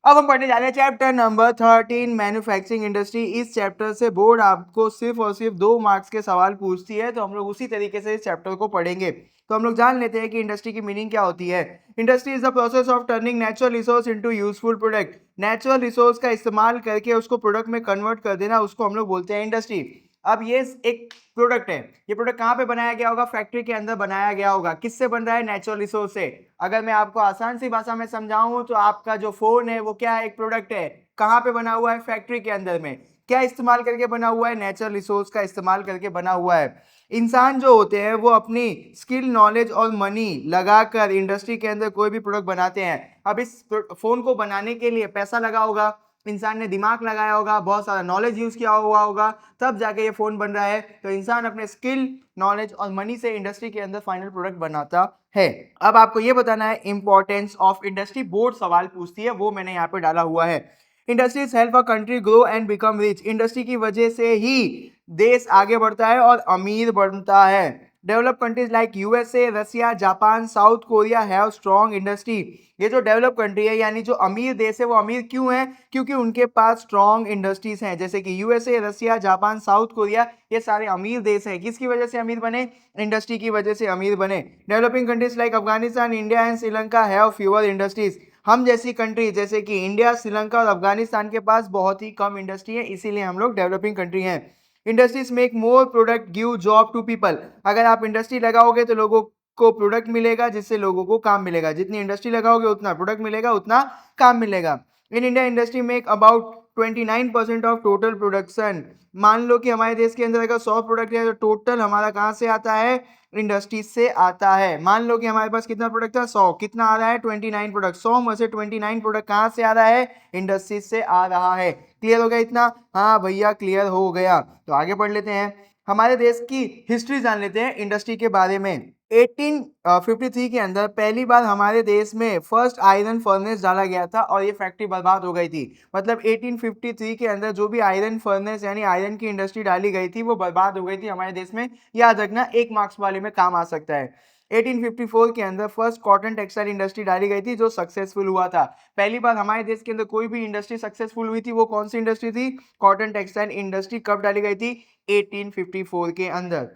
अब हम पढ़ने जा रहे हैं चैप्टर नंबर 13 मैन्युफैक्चरिंग इंडस्ट्री। इस चैप्टर से बोर्ड आपको सिर्फ और सिर्फ 2 मार्क्स के सवाल पूछती है, तो हम लोग उसी तरीके से इस चैप्टर को पढ़ेंगे। तो हम लोग जान लेते हैं कि इंडस्ट्री की मीनिंग क्या होती है। Industry is the process of turning natural resource into useful product. Natural resource का इस्तेमाल करके उसको प्रोडक्ट में कन्वर्ट कर देना, उसको हम लोग बोलते हैं इंडस्ट्री। अब ये एक प्रोडक्ट है, ये प्रोडक्ट कहाँ पे बनाया गया होगा? फैक्ट्री के अंदर बनाया गया होगा। किससे बन रहा है? नेचुरल रिसोर्स से। अगर मैं आपको आसान सी भाषा में समझाऊं तो आपका जो फोन है वो क्या है? एक प्रोडक्ट है। कहाँ पे बना हुआ है? फैक्ट्री के अंदर में। क्या इस्तेमाल करके बना हुआ है? नेचुरल रिसोर्स का इस्तेमाल करके बना हुआ है। इंसान जो होते हैं वो अपनी स्किल, नॉलेज और मनी लगाकर इंडस्ट्री के अंदर कोई भी प्रोडक्ट बनाते हैं। अब इस फोन को बनाने के लिए पैसा लगा होगा, इंसान ने दिमाग लगाया होगा, बहुत सारा नॉलेज यूज किया हुआ होगा, तब जाके ये फोन बन रहा है। तो इंसान अपने स्किल, नॉलेज और मनी से इंडस्ट्री के अंदर फाइनल प्रोडक्ट बनाता है। अब आपको ये बताना है इंपॉर्टेंस ऑफ इंडस्ट्री। बोर्ड सवाल पूछती है, वो मैंने यहाँ पे डाला हुआ है। Industries help a country grow and become rich. Industry की वजह से ही देश आगे बढ़ता है और अमीर बनता है। Develop countries like USA, Russia, Japan, South Korea have strong industry. ये जो डेवलप कंट्री है यानी जो अमीर देश है, वो अमीर क्यों है? क्योंकि उनके पास स्ट्रॉन्ग इंडस्ट्रीज हैं। जैसे कि USA, Russia, Japan, South Korea, ये सारे अमीर देश हैं। किसकी वजह से अमीर बने? इंडस्ट्री की वजह से अमीर बने। Developing countries like Afghanistan, India and Sri Lanka have fewer industries. हम जैसी कंट्री जैसे कि इंडिया, श्रीलंका और अफगानिस्तान के पास बहुत ही कम इंडस्ट्री है, इसीलिए हम लोग डेवलपिंग कंट्री हैं। Industries make more product, give job to people. अगर आप इंडस्ट्री लगाओगे तो लोगों को प्रोडक्ट मिलेगा, जिससे लोगों को काम मिलेगा। जितनी इंडस्ट्री लगाओगे उतना प्रोडक्ट मिलेगा, उतना काम मिलेगा। In India industry make about 29% of total production. मान लो कि हमारे देश के अंदर अगर 100 प्रोडक्ट है तो टोटल हमारा कहाँ से आता है? इंडस्ट्रीज से आता है। मान लो कि हमारे पास कितना प्रोडक्ट था? 100। कितना आ रहा है? 29 प्रोडक्ट। 100 में से 29 प्रोडक्ट कहाँ से आ रहा है? इंडस्ट्रीज से आ रहा है। क्लियर हो गया इतना? हाँ भैया क्लियर हो गया। तो आगे पढ़ लेते हैं, हमारे देश की हिस्ट्री जान लेते हैं इंडस्ट्री के बारे में। 1853 के अंदर पहली बार हमारे देश में फर्स्ट आयरन फर्नेस डाला गया था और ये फैक्ट्री बर्बाद हो गई थी। मतलब 1853 के अंदर जो भी आयरन फर्नेस यानी आयरन की इंडस्ट्री डाली गई थी वो बर्बाद हो गई थी हमारे देश में। याद रखना, 1 मार्क्स वाले में काम आ सकता है। 1854 के अंदर फर्स्ट कॉटन टेक्सटाइल इंडस्ट्री डाली गई थी जो सक्सेसफुल हुआ था। पहली बार हमारे देश के अंदर कोई भी इंडस्ट्री सक्सेसफुल हुई थी, वो कौन सी इंडस्ट्री थी? Cotton textile industry. कब डाली गई थी? 1854 के अंदर।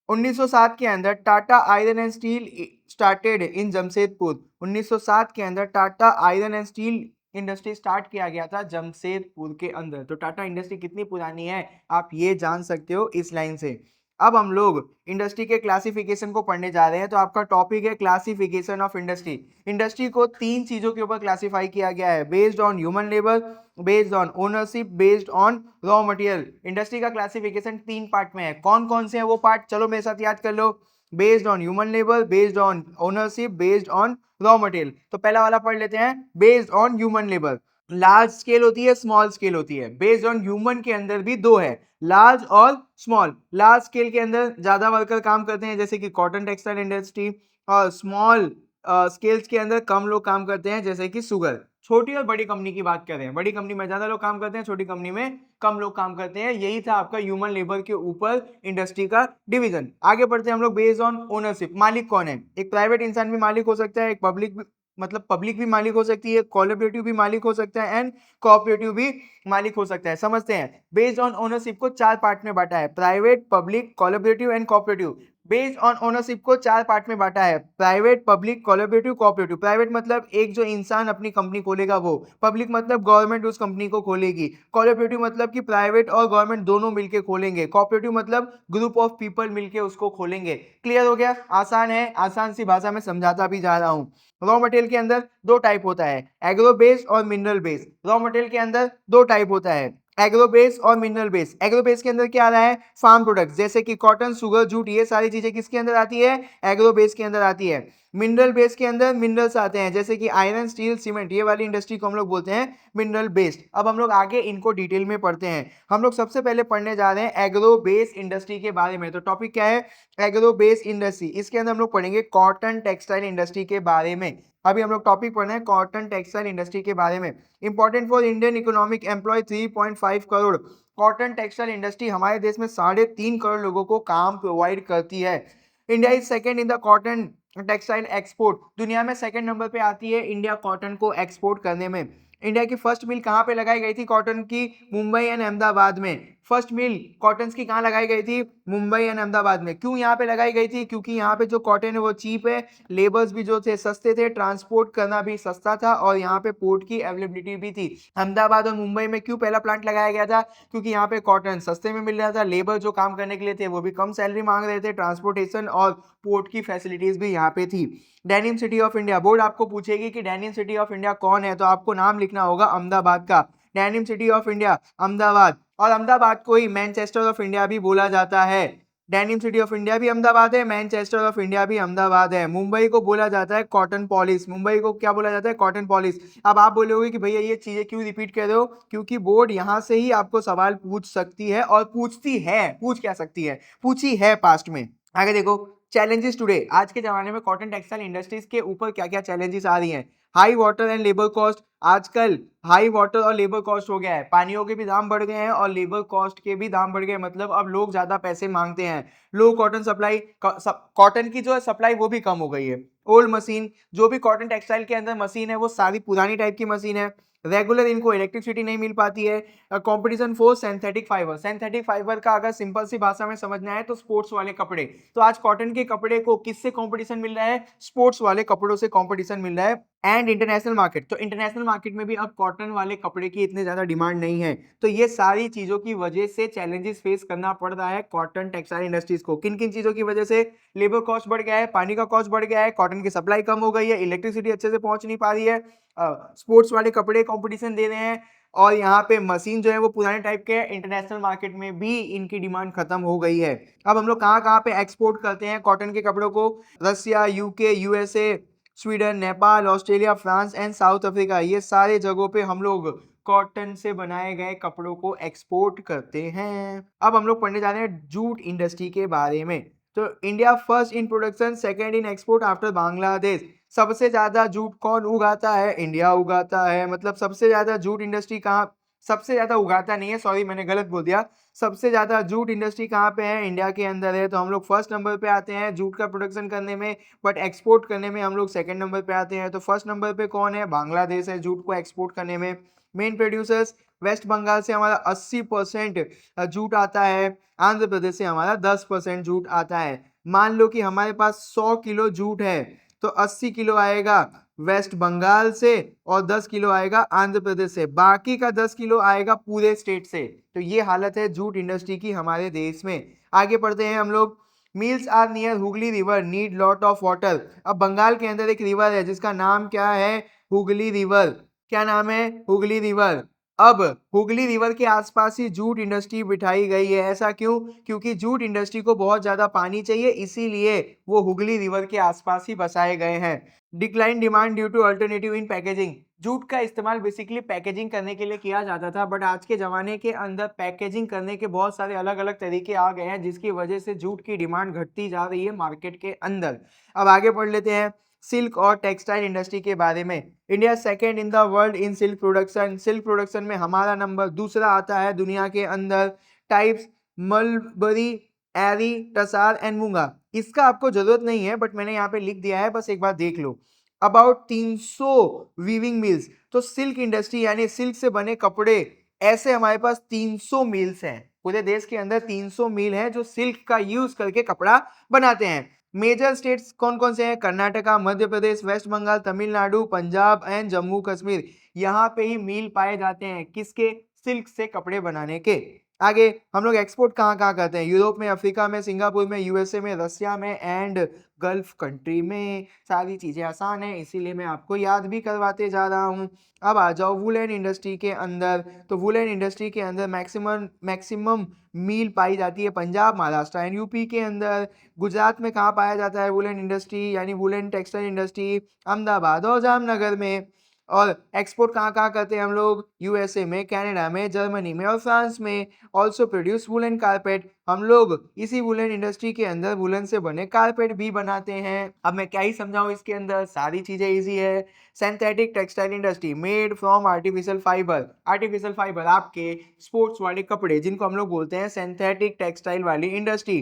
1907 के अंदर Tata iron and steel started in Jamshedpur. 1907 के अंदर Tata iron and steel industry start किया गया था जमशेदपुर के अंदर। तो टाटा इंडस्ट्री कितनी पुरानी है आप ये जान सकते हो इस लाइन से। अब हम लोग इंडस्ट्री के क्लासिफिकेशन को पढ़ने जा रहे हैं। तो आपका टॉपिक है क्लासिफिकेशन ऑफ इंडस्ट्री। इंडस्ट्री को 3 चीजों के ऊपर क्लासिफाई किया गया है, based on human labour, based on ownership, based on raw material. Industry का क्लासिफिकेशन 3 पार्ट में है। कौन कौन से हैं वो पार्ट? चलो मेरे साथ याद कर लो। Based on human labour, based on ownership, based on raw material. तो पहला वाला पढ़ लेते हैं, based on human labour. Large scale होती है, स्मॉल स्केल होती है। बेस्ड ऑन ह्यूमन के अंदर भी 2 है, लार्ज और स्मॉल। लार्ज स्केल के अंदर ज्यादा वर्कर काम करते हैं जैसे कि कॉटन टेक्सटाइल इंडस्ट्री, और स्मॉल स्केल्स के अंदर कम लोग काम करते हैं जैसे कि शुगर। छोटी और बड़ी कंपनी की बात कर रहे हैं, बड़ी कंपनी में ज्यादा लोग काम करते हैं, छोटी कंपनी में कम लोग काम करते हैं। यही था आपका ह्यूमन लेबर के ऊपर इंडस्ट्री का डिवीजन। आगे बढ़ते हैं हम लोग, बेस्ड ऑन ओनरशिप। मालिक कौन है? एक प्राइवेट इंसान भी मालिक हो सकता है, एक पब्लिक मतलब पब्लिक भी मालिक हो सकती है, कोलैबोरेटिव भी मालिक हो सकता है, एंड कोऑपरेटिव भी मालिक हो सकता है। समझते हैं, बेस्ड ऑन ओनरशिप को 4 पार्ट में बांटा है, private, public, collaborative and cooperative. Based on ownership को 4 पार्ट में बांटा है, private, public, collaborative, cooperative. Private मतलब एक जो इंसान अपनी कंपनी खोलेगा वो, पब्लिक मतलब गवर्नमेंट उस कंपनी को खोलेगी, कोलैबोरेटिव मतलब कि प्राइवेट और गवर्नमेंट दोनों मिलके खोलेंगे, कोऑपरेटिव मतलब ग्रुप ऑफ पीपल मिलके उसको खोलेंगे। क्लियर हो गया? आसान है, आसान सी भाषा में समझाता भी जा रहा हूं। रॉ मटेरियल के अंदर 2 टाइप होता है, एग्रो बेस्ड और मिनरल बेस्ड। रॉ मटेरियल के अंदर 2 टाइप होता है, एग्रो बेस और मिनरल बेस। एग्रो बेस के अंदर क्या आ रहा है? फार्म प्रोडक्ट्स जैसे कि कॉटन, शुगर, जूट, ये सारी चीजें किसके अंदर आती है? एग्रो बेस के अंदर आती है। मिनरल बेस के अंदर मिनरल्स आते हैं जैसे कि आयरन, स्टील, सीमेंट, ये वाली इंडस्ट्री को हम लोग बोलते हैं मिनरल बेस्ड। अब हम लोग आगे इनको डिटेल में पढ़ते हैं। हम लोग सबसे पहले पढ़ने जा रहे हैं एग्रो बेस इंडस्ट्री के बारे में। तो टॉपिक क्या है? Agro base industry. इसके अंदर हम लोग पढ़ेंगे कॉटन टेक्सटाइल इंडस्ट्री के बारे में। अभी हम लोग टॉपिक पढ़ रहे हैं कॉटन टेक्सटाइल इंडस्ट्री के बारे में। Important for Indian economic, employ 3.5 crore. Cotton textile industry हमारे देश में 3.5 करोड़ लोगों को काम प्रोवाइड करती है। India is second in the cotton textile export. दुनिया में सेकंड नंबर पे आती है इंडिया कॉटन को एक्सपोर्ट करने में। इंडिया की फर्स्ट मिल कहाँ पे लगाई गई थी कॉटन की? मुंबई एंड अहमदाबाद में। फर्स्ट मिल कॉटन की कहाँ लगाई गई थी? मुंबई एंड अहमदाबाद में। क्यों यहाँ पे लगाई गई थी? क्योंकि यहाँ पे जो कॉटन है वो चीप है, लेबर्स भी जो थे सस्ते थे, ट्रांसपोर्ट करना भी सस्ता था और यहाँ पे पोर्ट की अवेलेबिलिटी भी थी। अहमदाबाद और मुंबई में क्यों पहला प्लांट लगाया गया था? क्योंकि यहाँ पे कॉटन सस्ते में मिल रहा था, लेबर जो काम करने के लिए थे वो भी कम सैलरी मांग रहे थे, ट्रांसपोर्टेशन और पोर्ट की फैसिलिटीज भी यहाँ पे थी। Denim city of India, board आपको पूछेगी कि डेनिम सिटी ऑफ इंडिया कौन है, तो आपको नाम लिखना होगा अहमदाबाद का। Denim city of India Ahmedabad, और अहमदाबाद को ही मैनचेस्टर ऑफ इंडिया भी बोला जाता है। डेनिम सिटी ऑफ इंडिया भी अहमदाबाद है, मैनचेस्टर ऑफ इंडिया भी अहमदाबाद है। मुंबई को बोला जाता है कॉटन पॉलिस, मुंबई को क्या बोला जाता है? Cotton polish. अब आप बोलोगे कि भैया ये चीजें क्यों रिपीट कर रहे हो? क्योंकि बोर्ड यहाँ से ही आपको सवाल पूछ सकती है, और पूछती है, पूछ क्या सकती है, पूछी है पास्ट में। आगे देखो, चैलेंजेस टुडे, आज के जमाने में कॉटन टेक्सटाइल इंडस्ट्रीज के ऊपर क्या क्या चैलेंजेस आ रही हैं? High water and labour cost, आजकल हाई वाटर और लेबर कॉस्ट हो गया है, पानियों के भी दाम बढ़ गए हैं और लेबर कॉस्ट के भी दाम बढ़ गए, मतलब अब लोग ज्यादा पैसे मांगते हैं। लो कॉटन सप्लाई, कॉटन की जो सप्लाई वो भी कम हो गई है। ओल्ड मशीन, जो भी कॉटन टेक्सटाइल के अंदर मशीन है वो सारी पुरानी टाइप की मशीन है, रेगुलर इनको इलेक्ट्रिसिटी नहीं मिल पाती है। Competition for synthetic fibre, synthetic fibre का अगर सिंपल सी भाषा में समझना है तो स्पोर्ट्स वाले कपड़े। तो आज कॉटन के कपड़े को किससे कंपटीशन मिल रहा है? स्पोर्ट्स वाले कपड़ों से कंपटीशन मिल रहा है। एंड इंटरनेशनल मार्केट, तो इंटरनेशनल मार्केट में भी अब कॉटन वाले कपड़े की इतने ज्यादा डिमांड नहीं है। तो ये सारी चीजों की वजह से चैलेंजेस फेस करना पड़ रहा है कॉटन टेक्सटाइल इंडस्ट्रीज को। किन किन चीजों की वजह से? लेबर कॉस्ट बढ़ गया है, पानी का कॉस्ट बढ़ गया है, कॉटन की सप्लाई कम हो गई है, इलेक्ट्रिसिटी अच्छे से पहुंच नहीं पा रही है, स्पोर्ट्स वाले कपड़े कंपटीशन दे रहे हैं, और यहाँ पे मशीन जो है वो पुराने टाइप के, इंटरनेशनल मार्केट में भी इनकी डिमांड खत्म हो गई है। अब हम लोग कहाँ कहाँ पे एक्सपोर्ट करते हैं कॉटन के कपड़ों को? Russia, UK, USA, Sweden, Nepal, Australia, France and South Africa, ये सारे जगहों पे हम लोग कॉटन से बनाए गए कपड़ों को एक्सपोर्ट करते हैं। अब हम लोग पढ़ने जा रहे हैं जूट इंडस्ट्री के बारे में। तो India first in production, second in export after Bangladesh. सबसे ज्यादा जूट कौन उगाता है? इंडिया उगाता है। मतलब सबसे ज्यादा जूट इंडस्ट्री कहाँ, सबसे ज्यादा उगाता नहीं है, सॉरी मैंने गलत बोल दिया, सबसे ज्यादा जूट इंडस्ट्री कहाँ पे है? इंडिया के अंदर है। तो हम लोग फर्स्ट नंबर पे आते हैं जूट का प्रोडक्शन करने में, बट एक्सपोर्ट करने में हम लोग सेकंड नंबर पे आते हैं। तो फर्स्ट नंबर पे कौन है? बांग्लादेश है जूट को एक्सपोर्ट करने में। मेन प्रोड्यूसर्स, वेस्ट बंगाल से हमारा 80% जूट आता है, आंध्र प्रदेश से हमारा 10% जूट आता है। मान लो कि हमारे पास 100 किलो जूट है, तो 80 किलो आएगा वेस्ट बंगाल से और 10 किलो आएगा आंध्र प्रदेश से, बाकी का 10 किलो आएगा पूरे स्टेट से। तो ये हालत है जूट इंडस्ट्री की हमारे देश में। आगे बढ़ते हैं हम लोग। Mills are near Hooghly river, need lot of water. अब बंगाल के अंदर एक रिवर है जिसका नाम क्या है? हुगली रिवर। क्या नाम है? हुगली रिवर। अब हुगली रिवर के आसपास ही जूट इंडस्ट्री बिठाई गई है। ऐसा क्यों? क्योंकि जूट इंडस्ट्री को बहुत ज्यादा पानी चाहिए, इसीलिए वो हुगली रिवर के आसपास ही बसाए गए हैं। Decline demand due to alternative in packaging, jute का इस्तेमाल बेसिकली पैकेजिंग करने के लिए किया जाता था, बट आज के ज़माने के अंदर पैकेजिंग करने के बहुत सारे अलग अलग तरीके आ गए हैं, जिसकी वजह से जूट की डिमांड घटती जा रही है मार्केट के अंदर। अब आगे पढ़ लेते हैं सिल्क और टेक्सटाइल इंडस्ट्री के बारे में। India second in the world in silk production, silk production में हमारा नंबर दूसरा आता है दुनिया के अंदर। टाइप्स, मलबरी, एरी, टसार एंड मूंगा। इसका आपको जरूरत नहीं है, बट मैंने यहाँ पे लिख दिया है, बस एक बार देख लो। अबाउट 300 वीविंग मिल्स, तो सिल्क इंडस्ट्री यानी सिल्क से बने कपड़े, ऐसे हमारे पास 300 मिल्स हैं पूरे देश के अंदर। 300 मिल हैं जो सिल्क का यूज करके कपड़ा बनाते हैं। मेजर स्टेट्स कौन कौन से हैं? Karnataka, Madhya Pradesh, waste Bengal, Tamil Nadu, Punjab and Jammu Kashmir. यहाँ पे ही मिल पाए जाते हैं किसके? सिल्क से कपड़े बनाने के। आगे हम लोग एक्सपोर्ट कहाँ कहाँ करते हैं? यूरोप में, अफ्रीका में, सिंगापुर में, यूएसए में, रसिया में एंड गल्फ कंट्री में। सारी चीजें आसान है, इसीलिए मैं आपको याद भी करवाते जा रहा हूँ। अब आ जाओ वुलन इंडस्ट्री के अंदर। तो वुलन इंडस्ट्री के अंदर मैक्सिमम मील पाई जाती है पंजाब, महाराष्ट्र एंड यूपी के अंदर। गुजरात में कहाँ पाया जाता है वुलन इंडस्ट्री यानी वुलन टेक्सटाइल इंडस्ट्री? अहमदाबाद और जामनगर में। और एक्सपोर्ट कहाँ कहाँ करते हैं हम लोग? यूएसए में, कनाडा में, जर्मनी में और फ्रांस में। ऑल्सो प्रोड्यूस वुलन कारपेट, हम लोग इसी वुलन इंडस्ट्री के अंदर वुलन से बने कारपेट भी बनाते हैं। अब मैं क्या ही समझाऊं इसके अंदर, सारी चीजें इजी है। Synthetic textile industry made from artificial fibre, artificial fibre आपके स्पोर्ट्स वाले कपड़े जिनको हम लोग बोलते हैं सिंथेटिक टेक्सटाइल वाली industry.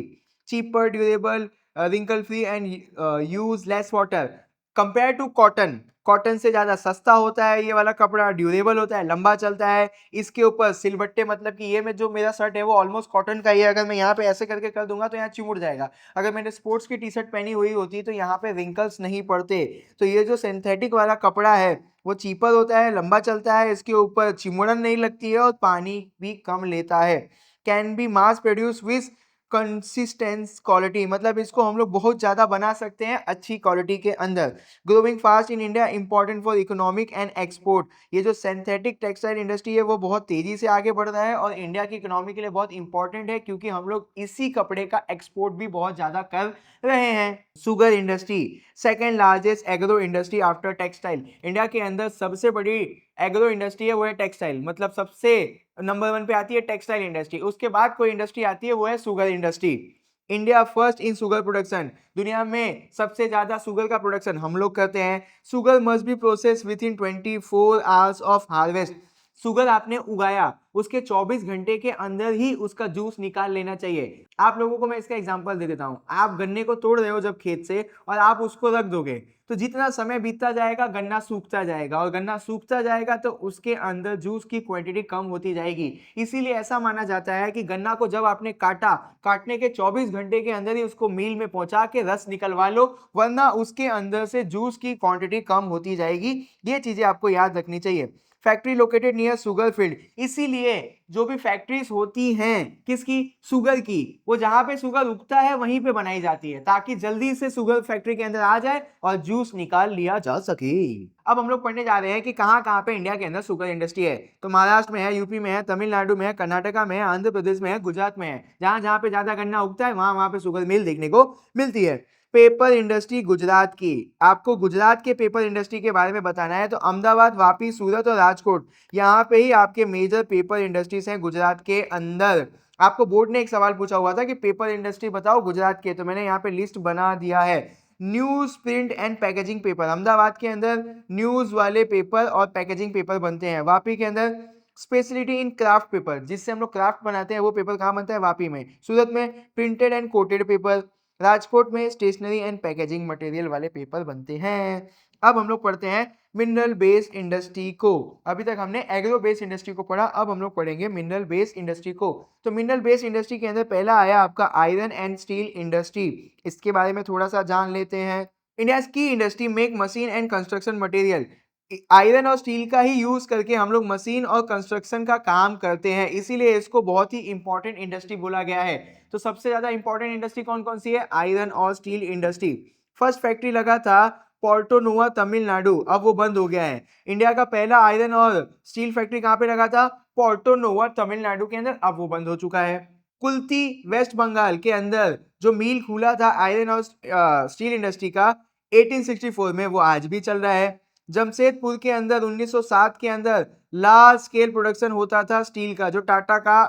Cheaper, durable, wrinkle free and use less water compare to cotton. Cotton से ज़्यादा सस्ता होता है ये वाला कपड़ा, ड्यूरेबल होता है, लंबा चलता है। इसके ऊपर सिलबट्टे, मतलब कि ये में जो मेरा शर्ट है वो ऑलमोस्ट कॉटन का ही है। अगर मैं यहाँ पे ऐसे करके कर दूंगा तो यहाँ चिमुड़ जाएगा। अगर मैंने स्पोर्ट्स की टी शर्ट पहनी हुई होती तो यहाँ पे रिंकल्स नहीं पड़ते। तो ये जो सिंथेटिक वाला कपड़ा है वो चीपर होता है, लंबा चलता है, इसके ऊपर चिमुड़न नहीं लगती है और पानी भी कम लेता है। Can be mass produce with consistence quality, मतलब इसको हम लोग बहुत ज़्यादा बना सकते हैं अच्छी क्वालिटी के अंदर। Growing fast in India, important for economic and export. ये जो सिंथेटिक टेक्सटाइल इंडस्ट्री है वो बहुत तेज़ी से आगे बढ़ रहा है और इंडिया की इकोनॉमी के लिए बहुत इंपॉर्टेंट है, क्योंकि हम लोग इसी कपड़े का एक्सपोर्ट भी बहुत ज़्यादा कर रहे हैं। Sugar industry, second largest agro industry after textile. India के अंदर सबसे बड़ी एग्रो इंडस्ट्री है वो है टेक्सटाइल, मतलब सबसे नंबर 1 पे आती है टेक्सटाइल इंडस्ट्री। उसके बाद कोई इंडस्ट्री आती है वो है sugar industry. India first in sugar production, दुनिया में सबसे ज्यादा शुगर का प्रोडक्शन हम लोग करते हैं। Sugar must be process with in 24 hours of harvest. Sugar आपने उगाया, उसके 24 घंटे के अंदर ही उसका जूस निकाल लेना चाहिए। आप लोगों को मैं इसका एग्जांपल दे देता हूं। आप गन्ने को तोड़ रहे हो जब खेत से और आप उसको रख दोगे तो जितना समय बीतता जाएगा गन्ना सूखता जाएगा, और गन्ना सूखता जाएगा तो उसके अंदर जूस की क्वांटिटी कम होती जाएगी। इसीलिए ऐसा माना जाता है कि गन्ना को जब आपने काटा, काटने के 24 घंटे के अंदर ही उसको मिल में पहुंचा के रस निकलवा लो, वरना उसके अंदर से जूस की क्वांटिटी कम होती जाएगी। ये चीजें आपको याद रखनी चाहिए। Factory located near sugar field, इसीलिए जो भी फैक्ट्रीज होती हैं किसकी, शुगर की, वो जहां पे शुगर उगता है वहीं पे बनाई जाती है, ताकि जल्दी से शुगर फैक्ट्री के अंदर आ जाए और जूस निकाल लिया जा सके। अब हम लोग पढ़ने जा रहे हैं कि कहां कहां पे इंडिया के अंदर शुगर इंडस्ट्री है। तो महाराष्ट्र में है, यूपी में है, तमिलनाडु में है, कर्नाटका में है, आंध्र प्रदेश में है, गुजरात में है। जहां जहां पे ज्यादा गन्ना उगता है वहां वहां पे शुगर मिल देखने को मिलती है। पेपर इंडस्ट्री गुजरात की, आपको गुजरात के पेपर इंडस्ट्री के बारे में बताना है। तो अहमदाबाद, वापी, सूरत और राजकोट, यहाँ पे ही आपके मेजर पेपर इंडस्ट्रीज हैं गुजरात के अंदर। आपको बोर्ड ने एक सवाल पूछा हुआ था कि पेपर इंडस्ट्री बताओ गुजरात के, तो मैंने यहाँ पे लिस्ट बना दिया है। News print and packaging paper, Ahmedabad के अंदर न्यूज वाले पेपर और पैकेजिंग पेपर बनते हैं। वापी के अंदर स्पेशलिटी इन क्राफ्ट पेपर, जिससे हम लोग क्राफ्ट बनाते हैं, वो पेपर कहाँ बनता है, वापी में। सूरत में printed and coated paper. Rajkot में स्टेशनरी एंड पैकेजिंग मटेरियल वाले पेपर बनते हैं। अब हम लोग पढ़ते हैं मिनरल बेस्ड इंडस्ट्री को। अभी तक हमने एग्रो बेस्ड इंडस्ट्री को पढ़ा, अब हम लोग पढ़ेंगे मिनरल बेस्ड इंडस्ट्री को। तो मिनरल बेस्ड इंडस्ट्री के अंदर पहला आया आपका आयरन एंड स्टील इंडस्ट्री। इसके बारे में थोड़ा सा जान लेते हैं। इंडिया की industry make machine and construction material. Iron और स्टील का ही यूज करके हम लोग मशीन और कंस्ट्रक्शन का काम करते हैं, इसीलिए इसको बहुत ही इंपॉर्टेंट इंडस्ट्री बोला गया है। तो सबसे ज्यादा इंपॉर्टेंट इंडस्ट्री कौन कौन सी है, आयरन और स्टील इंडस्ट्री। फर्स्ट फैक्ट्री लगा था पोर्टो नोवा तमिलनाडु, अब वो बंद हो गया है। इंडिया का पहला आयरन और स्टील फैक्ट्री कहाँ पे लगा था, पोर्टो नोवा तमिलनाडु के अंदर, अब वो बंद हो चुका है। कुल्ती वेस्ट बंगाल के अंदर जो मिल खुला था आयरन और स्टील इंडस्ट्री का 1864 में, वो आज भी चल रहा है। जमशेदपुर के अंदर 1907 के अंदर लार्ज स्केल प्रोडक्शन होता था स्टील का, जो टाटा का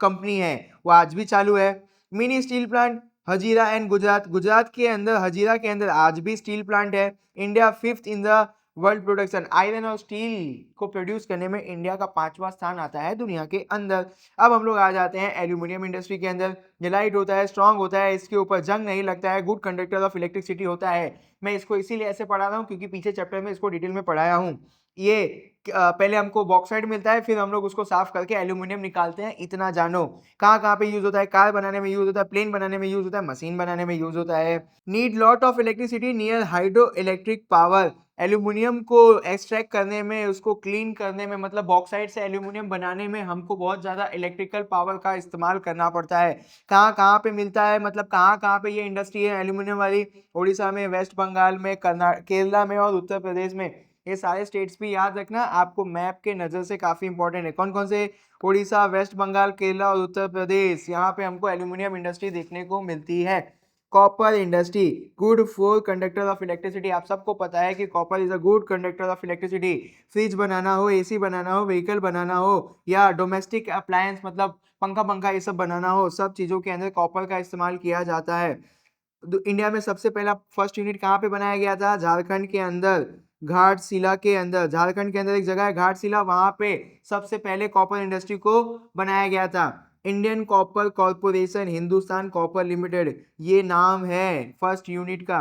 कंपनी है, वो आज भी चालू है। Mini steel plant Hazira and Gujarat, Gujarat के अंदर हजीरा के अंदर आज भी स्टील प्लांट है। India fifth in the world production, iron और स्टील को प्रोड्यूस करने में इंडिया का 5वां स्थान आता है दुनिया के अंदर। अब हम लोग आ जाते हैं एल्यूमिनियम इंडस्ट्री के अंदर। ये लाइट होता है, स्ट्रांग होता है, इसके ऊपर जंग नहीं लगता है, गुड कंडक्टर ऑफ इलेक्ट्रिसिटी होता है। मैं इसको इसीलिए ऐसे पढ़ा रहा हूँ क्योंकि पीछे चैप्टर में इसको डिटेल में पढ़ाया हूँ। ये पहले हमको बॉक्साइट मिलता है, फिर हम लोग उसको साफ करके एल्यूमिनियम निकालते हैं, इतना जानो। कहाँ कहाँ पे यूज होता है, कार बनाने में यूज होता है, प्लेन बनाने में यूज होता है, मशीन बनाने में यूज होता है। Need lot of electricity near hydro electric power, aluminium को एक्सट्रैक्ट करने में, उसको क्लीन करने में, मतलब बॉक्साइट से एल्यूमिनियम बनाने में हमको बहुत ज़्यादा इलेक्ट्रिकल पावर का इस्तेमाल करना पड़ता है। कहाँ कहाँ पे मिलता है, मतलब कहाँ कहाँ पे ये इंडस्ट्री है एल्यूमिनियम वाली, उड़ीसा में, वेस्ट बंगाल में, केरला में और उत्तर प्रदेश में। ये सारे स्टेट्स भी याद रखना, आपको मैप के नज़र से काफ़ी इंपॉर्टेंट है। कौन कौन से, उड़ीसा, वेस्ट बंगाल, केरला और उत्तर प्रदेश, यहाँ पे हमको एल्यूमिनियम इंडस्ट्री देखने को मिलती है। Copper industry, good for conductor of electricity, आप सबको पता है कि copper is a good conductor of electricity. Fridge बनाना हो, एसी बनाना हो, व्हीकल बनाना हो, या डोमेस्टिक अप्लायंस मतलब पंखा पंखा ये सब बनाना हो, सब चीज़ों के अंदर कॉपर का इस्तेमाल किया जाता है। इंडिया में सबसे पहला फर्स्ट यूनिट कहाँ पे बनाया गया था, झारखंड के अंदर, घाटशिला के अंदर। झारखंड के अंदर एक जगह है घाटशिला, वहां पे सबसे पहले कॉपर इंडस्ट्री को बनाया गया था। Indian copper corporation, Hindustan copper limited, ये नाम है फर्स्ट यूनिट का।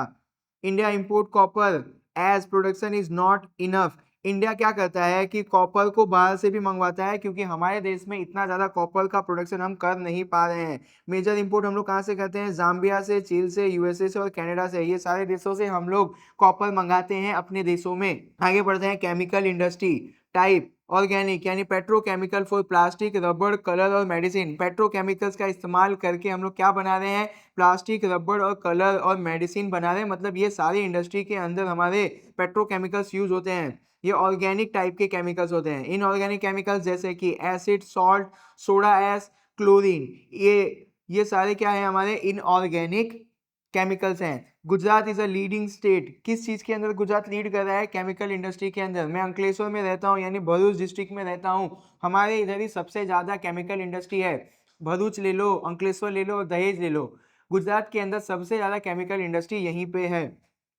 India import copper as production is not enough. India क्या करता है कि कॉपर को बाहर से भी मंगवाता है, क्योंकि हमारे देश में इतना ज़्यादा कॉपर का प्रोडक्शन हम कर नहीं पा रहे हैं। मेजर इंपोर्ट हम लोग कहाँ से करते हैं? जाम्बिया से, चीन से, यूएसए से और कनाडा से। ये सारे देशों से हम लोग कॉपर मंगाते हैं अपने देशों में। आगे बढ़ते हैं, केमिकल इंडस्ट्री टाइप ऑर्गेनिक यानी पेट्रोकेमिकल फॉर प्लास्टिक, रबड़, कलर और मेडिसिन। पेट्रोकेमिकल्स का इस्तेमाल करके हम लोग क्या बना रहे हैं? प्लास्टिक, रबड़ और कलर और मेडिसिन बना रहे हैं। मतलब ये सारी इंडस्ट्री के अंदर हमारे पेट्रोकेमिकल्स यूज होते हैं। ये ऑर्गेनिक टाइप के केमिकल्स होते हैं। इनऑर्गेनिक केमिकल्स जैसे कि acid, salt, soda S, chlorine, ये सारे क्या है? हमारे इनऑर्गेनिक केमिकल्स हैं। Gujarat is a leading state. किस चीज के अंदर गुजरात लीड कर रहा है? केमिकल इंडस्ट्री के अंदर। मैं अंकलेश्वर में रहता हूँ, यानी भरूच डिस्ट्रिक्ट में रहता हूँ। हमारे इधर ही सबसे ज्यादा केमिकल इंडस्ट्री है। भरूच ले लो, अंकलेश्वर ले लो, दहेज ले लो, गुजरात के अंदर सबसे ज्यादा केमिकल इंडस्ट्री यहीं पे है।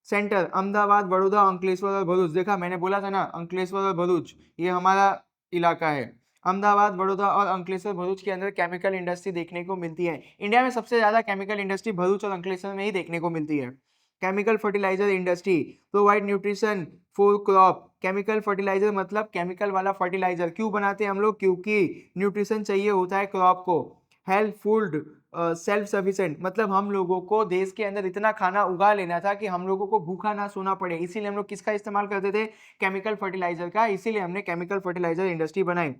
सेंटर अहमदाबाद, बड़ौदा, अंकलेश्वर और भरूच। देखा, मैंने बोला था ना, अंकलेश्वर और भरूच ये हमारा इलाका है। अहमदाबाद, बड़ौदा और अंकलेश्वर, भरूच के अंदर केमिकल इंडस्ट्री देखने को मिलती है। इंडिया में सबसे ज्यादा केमिकल इंडस्ट्री भरूच और अंकलेश्वर में ही देखने को मिलती है। Chemical fertiliser industry provide nutrition for crop. Chemical fertiliser मतलब केमिकल वाला फर्टिलाइजर क्यों बनाते हैं हम लोग? क्योंकि न्यूट्रिशन चाहिए होता है क्रॉप को। हेल्थ फूड सेल्फ सफिशिएंट मतलब हम लोगों को देश के अंदर इतना खाना उगा लेना था कि हम लोगों को भूखा ना सोना पड़े। इसीलिए हम लोग किसका इस्तेमाल करते थे? केमिकल फर्टिलाइजर का। इसीलिए हमने केमिकल फर्टिलाइजर इंडस्ट्री बनाई।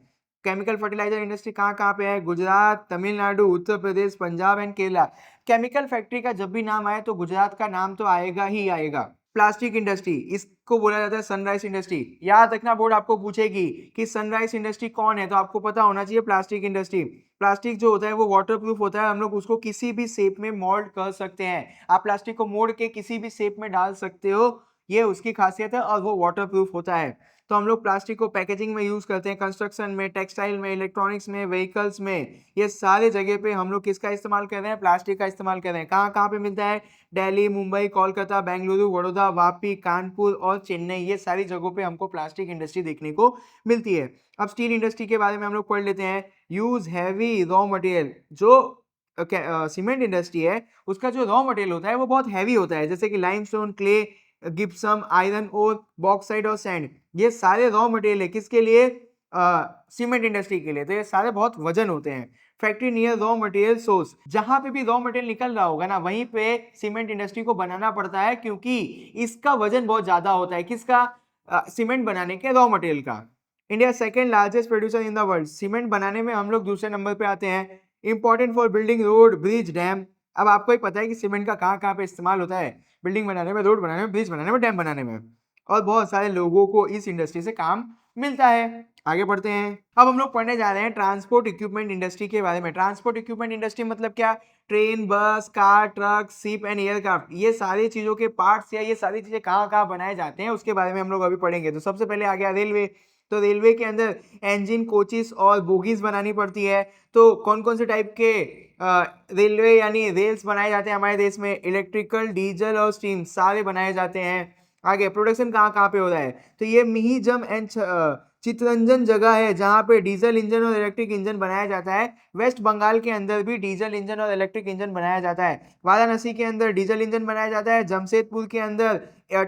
केमिकल फर्टिलाइजर इंडस्ट्री कहाँ कहाँ पे है? Gujarat, Tamil Nadu, Uttar Pradesh, Punjab and Kerala. Chemical factory का जब भी नाम आए तो गुजरात का नाम तो आएगा ही आएगा। प्लास्टिक इंडस्ट्री, इसको बोला जाता है सनराइज इंडस्ट्री। याद रखना, बोर्ड आपको पूछेगी कि सनराइज इंडस्ट्री कौन है, तो आपको पता होना चाहिए प्लास्टिक इंडस्ट्री। प्लास्टिक जो होता है वो वाटर प्रूफ होता है। हम लोग उसको किसी भी शेप में मोल्ड कर सकते हैं। आप प्लास्टिक को मोड़ के किसी भी शेप में डाल सकते हो, ये उसकी खासियत है, और वो वाटर प्रूफ होता है। तो हम लोग प्लास्टिक को पैकेजिंग में यूज करते हैं, कंस्ट्रक्शन में, टेक्सटाइल में, इलेक्ट्रॉनिक्स में, व्हीकल्स में। ये सारे जगह पे हम लोग किसका इस्तेमाल कर रहे हैं? प्लास्टिक का इस्तेमाल कर रहे हैं। कहाँ कहाँ पे मिलता है? दिल्ली, मुंबई, कोलकाता, बेंगलुरु, वडोदरा, वापी, कानपुर और चेन्नई। ये सारी जगहों पे हमको प्लास्टिक इंडस्ट्री देखने को मिलती है। अब स्टील इंडस्ट्री के बारे में हम लोग पढ़ लेते हैं। Use heavy raw material. जो सीमेंट इंडस्ट्री है उसका जो रॉ मटेरियल होता है वो बहुत हैवी होता है, जैसे कि limestone, clay, gypsum, iron ore, bauxite और सैंड। ये सारे रॉ मटेरियल है किसके लिए? सीमेंट इंडस्ट्री के लिए। तो ये सारे बहुत वजन होते हैं। Factory near raw material source, जहां पे भी रॉ मटेरियल निकल रहा होगा ना वहीं पे सीमेंट इंडस्ट्री को बनाना पड़ता है, क्योंकि इसका वजन बहुत ज्यादा होता है। किसका? सीमेंट बनाने के रॉ मटेरियल का। India second largest producer in the world. Cement बनाने में हम लोग दूसरे नंबर पे आते हैं। Important for building road, bridge, dam. अब आपको ही पता है कि सीमेंट का कहाँ कहाँ पे इस्तेमाल होता है? बिल्डिंग बनाने में, रोड बनाने में, ब्रिज बनाने में, डैम बनाने में। और बहुत सारे लोगों को इस इंडस्ट्री से काम मिलता है। आगे बढ़ते हैं। अब हम लोग पढ़ने जा रहे हैं ट्रांसपोर्ट इक्विपमेंट इंडस्ट्री के बारे में। ट्रांसपोर्ट इक्विपमेंट इंडस्ट्री मतलब क्या? ट्रेन, बस, car, truck, ship and aircraft. ये सारी चीजों के पार्ट्स या ये सारी चीजें कहाँ कहाँ बनाए जाते हैं उसके बारे में हम लोग अभी पढ़ेंगे। तो सबसे पहले आ गया रेलवे। तो रेलवे के अंदर इंजन, कोचेस और बोगीज बनानी पड़ती है। तो कौन कौन से टाइप के रेलवे यानी रेल्स बनाए जाते हैं हमारे देश में? इलेक्ट्रिकल, डीजल और स्टीम सारे बनाए जाते हैं। आगे प्रोडक्शन कहाँ कहाँ पे हो रहा है? तो ये मिहिजम एंड चितरंजन जगह है जहाँ पे डीजल इंजन और इलेक्ट्रिक इंजन बनाया जाता है। वेस्ट बंगाल के अंदर भी डीजल इंजन और इलेक्ट्रिक इंजन बनाया जाता है। वाराणसी के अंदर डीजल इंजन बनाया जाता है। जमशेदपुर के अंदर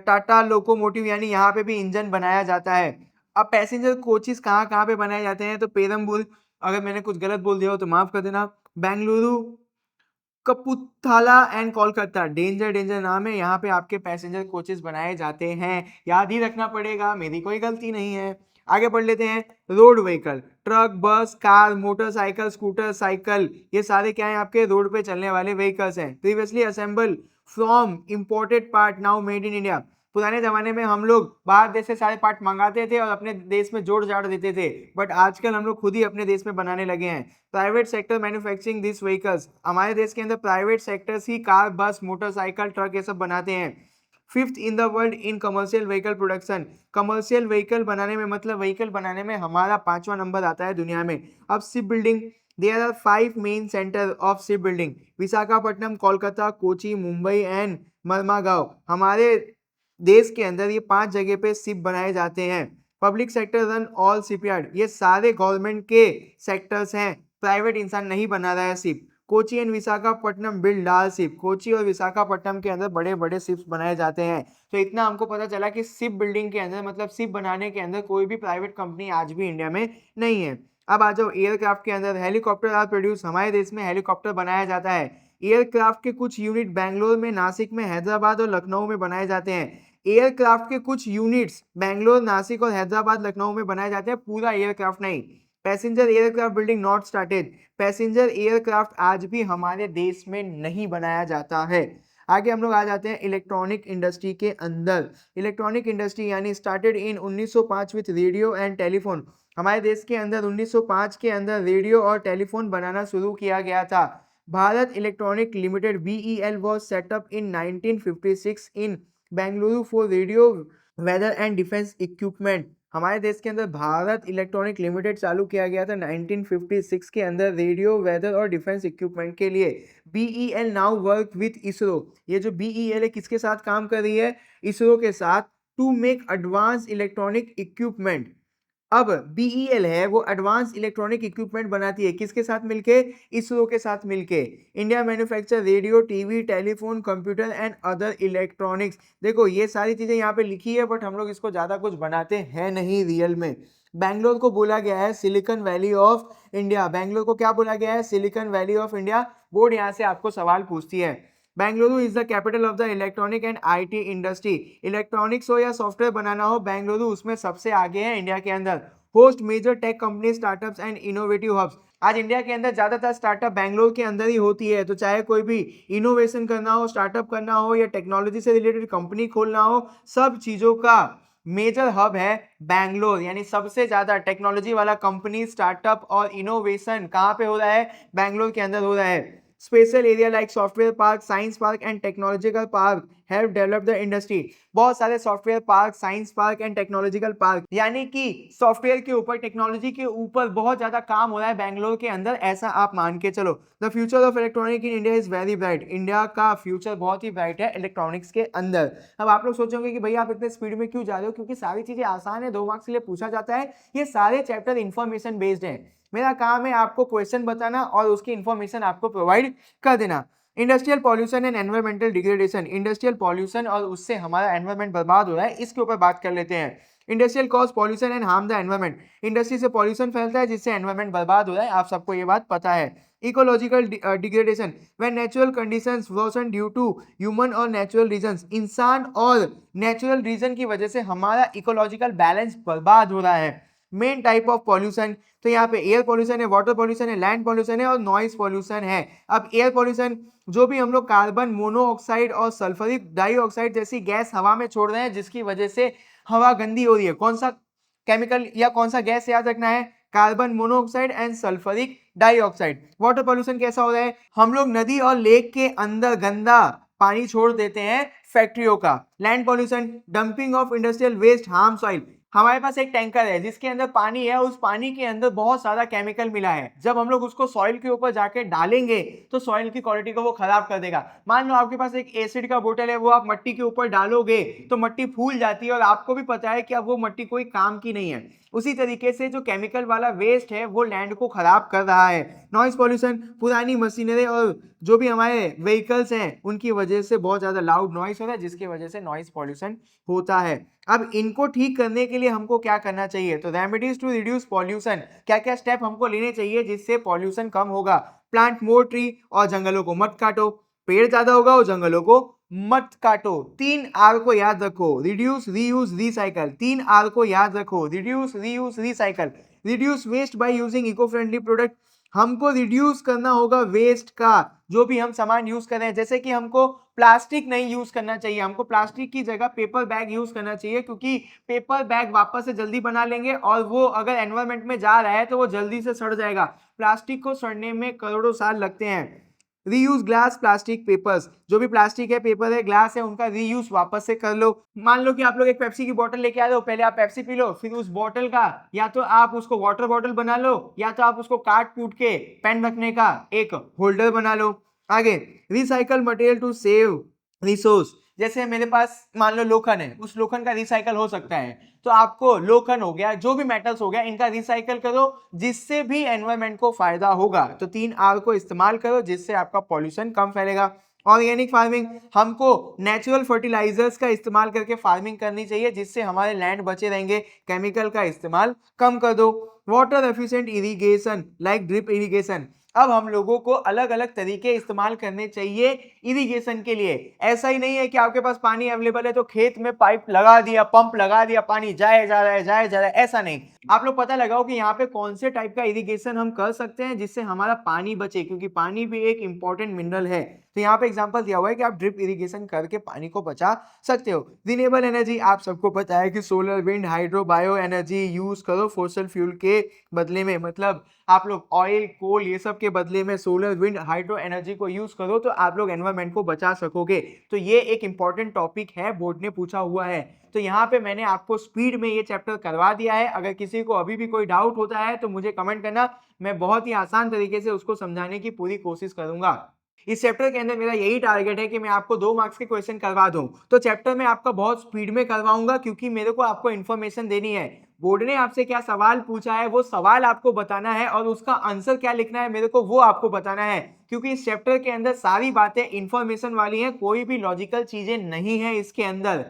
टाटा लोकोमोटिव यानी यहाँ पे भी इंजन बनाया जाता है। अब पैसेंजर कोचेस कहाँ कहाँ पे बनाए जाते हैं? तो पेरम्बूर, अगर मैंने कुछ गलत बोल दिया हो तो माफ कर देना, Bengaluru, Kapurthala and Kolkata. Danger danger नाम है, यहाँ पे आपके पैसेंजर कोचेस बनाए जाते हैं। याद ही रखना पड़ेगा, मेरी कोई गलती नहीं है। आगे पढ़ लेते हैं। रोड व्हीकल, ट्रक, बस, कार, मोटरसाइकिल, स्कूटर, साइकिल, ये सारे क्या है? आपके रोड पे चलने वाले व्हीकल्स हैं। Previously assemble from imported part, now made in India. पुराने जमाने में हम लोग बाहर देश से सारे पार्ट मंगाते थे और अपने देश में जोड़ जाड़ देते थे, बट आजकल हम लोग खुद ही अपने देश में बनाने लगे हैं। Private sector manufacturing this vehicles. हमारे देश के अंदर प्राइवेट सेक्टर्स ही कार, बस, मोटरसाइकिल, ट्रक ये सब बनाते हैं। Fifth in the world in commercial vehicle production. Commercial vehicle बनाने में मतलब व्हीकल बनाने में हमारा 5वां नंबर आता है दुनिया में। अब ship building, there are 5 main centre of ship building. Visakhapatnam, Kolkata, Kochi, Mumbai and Marmagao. हमारे देश के अंदर ये 5 जगह पे शिप बनाए जाते हैं। Public sector run all shipyard. ये सारे गवर्नमेंट के सेक्टर्स हैं, प्राइवेट इंसान नहीं बना रहा है ship. Kochi and Visakhapatnam build large ship. Kochi और विशाखापट्टनम के अंदर बड़े बड़े शिप्स बनाए जाते हैं। तो इतना हमको पता चला कि शिप बिल्डिंग के अंदर मतलब शिप बनाने के अंदर कोई भी प्राइवेट कंपनी आज भी इंडिया में नहीं है। अब आ जाओ एयरक्राफ्ट के अंदर। Helicopter are produce. हमारे देश में हेलीकॉप्टर बनाया जाता है। एयरक्राफ्ट के कुछ यूनिट बैंगलोर में, नासिक में, हैदराबाद और लखनऊ में बनाए जाते हैं। एयरक्राफ्ट के कुछ यूनिट्स बैंगलोर, नासिक और हैदराबाद, लखनऊ में बनाए जाते हैं, पूरा एयरक्राफ्ट नहीं। Passenger aircraft building not started. Passenger aircraft आज भी हमारे देश में नहीं बनाया जाता है। आगे हम लोग आ जाते हैं इलेक्ट्रॉनिक इंडस्ट्री के अंदर। इलेक्ट्रॉनिक इंडस्ट्री यानी started in 1905 with radio and telephone. हमारे देश के अंदर 1905 के अंदर रेडियो और टेलीफोन बनाना शुरू किया गया था। Bharat electronic limited BEL was set up in 1956 in Bengaluru for radio, weather and defence equipment. हमारे देश के अंदर भारत इलेक्ट्रॉनिक लिमिटेड चालू किया गया था 1956 के अंदर रेडियो, वेदर और डिफेंस इक्विपमेंट के लिए। BEL now work with ISRO. ये जो BEL है किसके साथ काम कर रही है? इसरो के साथ, to make advance electronic equipment. अब BEL है वो एडवांस इलेक्ट्रॉनिक इक्विपमेंट बनाती है किसके साथ मिलके? इसरो के साथ मिलके। India manufacture radio, TV, telephone, computer and other electronics. देखो ये सारी चीजें यहाँ पे लिखी है बट हम लोग इसको ज्यादा कुछ बनाते हैं नहीं रियल में। बैंगलोर को बोला गया है silicon valley of India. Bangalore को क्या बोला गया है? Silicon valley of India. Board यहाँ से आपको सवाल पूछती है। Bengaluru is the capital of the electronic and IT industry. Electronics हो या सॉफ्टवेयर बनाना हो, बेंगलुरु उसमें सबसे आगे है इंडिया के अंदर। Host major tech company, startups and innovative hubs. आज इंडिया के अंदर ज्यादातर स्टार्टअप बैंगलोर के अंदर ही होती है। तो चाहे कोई भी इनोवेशन करना हो, स्टार्टअप करना हो या टेक्नोलॉजी से रिलेटेड कंपनी खोलना हो, सब चीजों का मेजर हब है बैंगलोर। यानी सबसे ज्यादा टेक्नोलॉजी वाला कंपनी, स्टार्टअप और इनोवेशन कहाँ पे हो रहा है? बैंगलोर के अंदर हो रहा है। Special area like software park, science park and technological park have developed the industry. बहुत सारे software park, science park and technological park, यानी कि सॉफ्टवेयर के ऊपर, टेक्नोलॉजी के ऊपर बहुत ज्यादा काम हो रहा है बैंगलोर के अंदर, ऐसा आप मान के चलो। The future of electronic in India is very bright. India का फ्यूचर बहुत ही ब्राइट है इलेक्ट्रॉनिक्स के अंदर। अब आप लोग सोचोगे कि भैया आप इतने स्पीड में क्यों जा रहे हो? क्योंकि सारी चीजें आसान है, 2 मार्क्स के लिए पूछा जाता है। ये सारे चैप्टर इंफॉर्मेशन बेस्ड है। मेरा काम है आपको क्वेश्चन बताना और उसकी इंफॉर्मेशन आपको प्रोवाइड कर देना। Industrial pollution and environmental degradation. Industrial pollution और उससे हमारा एनवायरमेंट बर्बाद हो रहा है, इसके ऊपर बात कर लेते हैं। Industrial cause pollution and harm the environment. Industry से पॉल्यूशन फैलता है जिससे एनवायरमेंट बर्बाद हो रहा है, आप सबको ये बात पता है। Ecological degradation, when natural conditions worsen due to human और नेचुरल रीजंस। इंसान और नेचुरल रीजन की वजह से हमारा इकोलॉजिकल बैलेंस बर्बाद हो रहा है। मेन टाइप ऑफ पॉल्यूशन, तो यहाँ पे एयर पॉल्यूशन है, वाटर पॉल्यूशन है, लैंड पॉल्यूशन है और नॉइज पॉल्यूशन है। अब एयर पॉल्यूशन, जो भी हम लोग कार्बन मोनोऑक्साइड और सल्फ्यूरिक डाइऑक्साइड जैसी गैस हवा में छोड़ रहे हैं जिसकी वजह से हवा गंदी हो रही है। कौन सा केमिकल या कौन सा गैस याद रखना है? Carbon monoxide and sulphuric dioxide. Water pollution कैसा हो रहा है? हम लोग नदी और लेक के अंदर गंदा पानी छोड़ देते हैं फैक्ट्रियों का। Land pollution, dumping of industrial waste harm soil. हमारे पास एक टैंकर है जिसके अंदर पानी है, उस पानी के अंदर बहुत सारा केमिकल मिला है। जब हम लोग उसको सॉइल के ऊपर जाके डालेंगे तो सॉइल की क्वालिटी को वो खराब कर देगा। मान लो आपके पास एक एसिड का बोतल है, वो आप मिट्टी के ऊपर डालोगे तो मिट्टी फूल जाती है और आपको भी पता है कि अब वो मिट्टी कोई काम की नहीं है। उसी तरीके से जो केमिकल वाला वेस्ट है वो लैंड को खराब कर रहा है। नॉइज पॉल्यूशन, पुरानी मशीनरी और जो भी हमारे व्हीकल्स हैं उनकी वजह से बहुत ज्यादा लाउड नॉइस हो रहा है जिसकी वजह से नॉइज पॉल्यूशन होता है। अब इनको ठीक करने के लिए हमको क्या करना चाहिए? तो रेमेडीज टू रिड्यूस पॉल्यूशन, क्या क्या स्टेप हमको लेने चाहिए जिससे पॉल्यूशन कम होगा? प्लांट मोर ट्री, और जंगलों को मत काटो। पेड़ ज्यादा होगा और जंगलों को मत काटो। 3R को याद रखो, रिड्यूस, रीयूज, रिसाइकल। 3R को याद रखो, reduce, reuse, recycle. Reduce waste by using eco friendly product. हमको रिड्यूस करना होगा वेस्ट का, जो भी हम सामान यूज कर रहे हैं। जैसे कि हमको प्लास्टिक नहीं यूज करना चाहिए, हमको प्लास्टिक की जगह पेपर बैग यूज करना चाहिए, क्योंकि पेपर बैग वापस से जल्दी बना लेंगे और वो अगर एनवायरमेंट में जा रहा है तो वो जल्दी से सड़ जाएगा। प्लास्टिक को सड़ने में करोड़ों साल लगते हैं। Reuse glass, plastic, papers. जो भी प्लास्टिक है, पेपर है, ग्लास है, उनका रीयूज वापस से कर लो। मान लो कि आप लोग एक पेप्सी की बोतल लेके आ रहे हो, पहले आप पेप्सी पी लो, फिर उस बोतल का या तो आप उसको वाटर बॉटल बना लो या तो आप उसको काट कूट के पेन रखने का एक होल्डर बना लो। आगे, recycle material to save resource. जैसे मेरे पास मान लो लोखंड है, उस लोखंड का रिसाइकल हो सकता है, तो आपको लोखंड हो गया, जो भी मेटल्स हो गया, इनका रिसाइकल करो जिससे भी एनवायरमेंट को फायदा होगा। तो 3R को इस्तेमाल करो जिससे आपका पॉल्यूशन कम फैलेगा। ऑर्गेनिक फार्मिंग, हमको नेचुरल फर्टिलाइजर्स का इस्तेमाल करके फार्मिंग करनी चाहिए जिससे हमारे लैंड बचे रहेंगे। केमिकल का इस्तेमाल कम कर दो। Water efficient irrigation like drip irrigation, अब हम लोगों को अलग अलग तरीके इस्तेमाल करने चाहिए इरिगेशन के लिए। ऐसा ही नहीं है कि आपके पास पानी अवेलेबल है तो खेत में पाइप लगा दिया, पंप लगा दिया, पानी जाए जा रहा है, जाए जा रहा है, ऐसा नहीं। आप लोग पता लगाओ कि यहाँ पे कौन से टाइप का इरिगेशन हम कर सकते हैं जिससे हमारा पानी बचे, क्योंकि पानी भी एक इंपॉर्टेंट मिनरल है। तो यहाँ पे एग्जांपल दिया हुआ है कि आप ड्रिप इरिगेशन करके पानी को बचा सकते हो। रिन्यूएबल एनर्जी, आप सबको पता है कि solar, wind, hydro, bio energy use करो फॉसिल फ्यूल के बदले में, मतलब आप लोग ऑयल, कोल, ये सब के बदले में सोलर, विंड, हाइड्रो एनर्जी को यूज करो तो आप लोग एनवायरमेंट को बचा सकोगे। तो ये एक इंपॉर्टेंट टॉपिक है, बोर्ड ने पूछा हुआ है। तो यहाँ पे मैंने आपको स्पीड में ये चैप्टर करवा दिया है। अगर किसी को अभी भी कोई डाउट होता है तो मुझे कमेंट करना, मैं बहुत ही आसान तरीके से उसको समझाने की पूरी कोशिश करूंगा। इस चैप्टर के अंदर मेरा यही टारगेट है कि मैं आपको 2 मार्क्स के क्वेश्चन करवा दूं। तो चैप्टर में आपका बहुत स्पीड में करवाऊंगा क्योंकि मेरे को आपको इन्फॉर्मेशन देनी है। बोर्ड ने आपसे क्या सवाल पूछा है वो सवाल आपको बताना है और उसका आंसर क्या लिखना है मेरे को वो आपको बताना है, क्योंकि इस चैप्टर के अंदर सारी बातें इंफॉर्मेशन वाली हैं, कोई भी लॉजिकल चीजें नहीं है इसके अंदर।